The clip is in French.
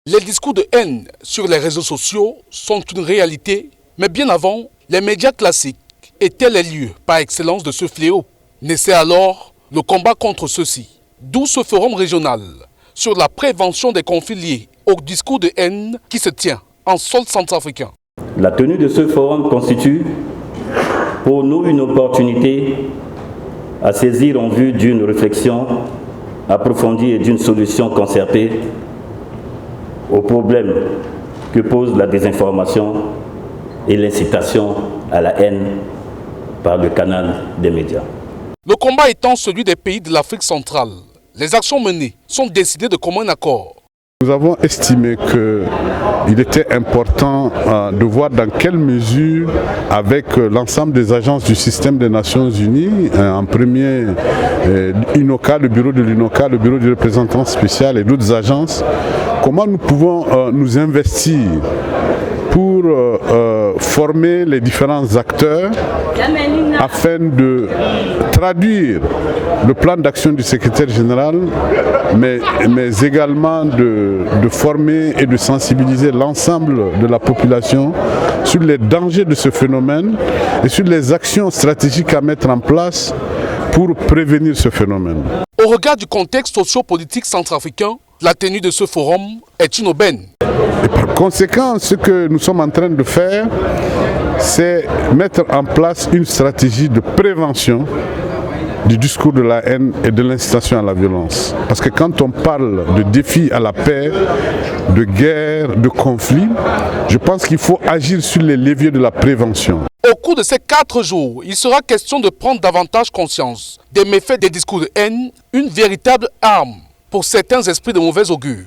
Les discours de haine sur les réseaux sociaux sont une réalité, mais bien avant, les médias classiques étaient les lieux par excellence de ce fléau. Naissait alors le combat contre ceux-ci. D'où ce forum régional sur la prévention des conflits liés au discours de haine qui se tient en sol centrafricain. La tenue de ce forum constitue pour nous une opportunité à saisir en vue d'une réflexion approfondie et d'une solution concertée aux problèmes que pose la désinformation et l'incitation à la haine par le canal des médias. Le combat étant celui des pays de l'Afrique centrale, les actions menées sont décidées de commun accord. Nous avons estimé qu'il était important de voir dans quelle mesure, avec l'ensemble des agences du système des Nations Unies, en premier UNOCA, le bureau de l'UNOCA, le bureau du représentant spécial et d'autres agences, comment nous pouvons nous investir pour former les différents acteurs afin de traduire le plan d'action du secrétaire général, mais également de former et de sensibiliser l'ensemble de la population sur les dangers de ce phénomène et sur les actions stratégiques à mettre en place pour prévenir ce phénomène. Au regard du contexte socio-politique centrafricain, la tenue de ce forum est une aubaine. Et par conséquent, ce que nous sommes en train de faire, c'est mettre en place une stratégie de prévention du discours de la haine et de l'incitation à la violence. Parce que quand on parle de défis à la paix, de guerre, de conflit, je pense qu'il faut agir sur les leviers de la prévention. Au cours de ces 4 jours, il sera question de prendre davantage conscience des méfaits des discours de haine, une véritable arme pour certains esprits de mauvais augure.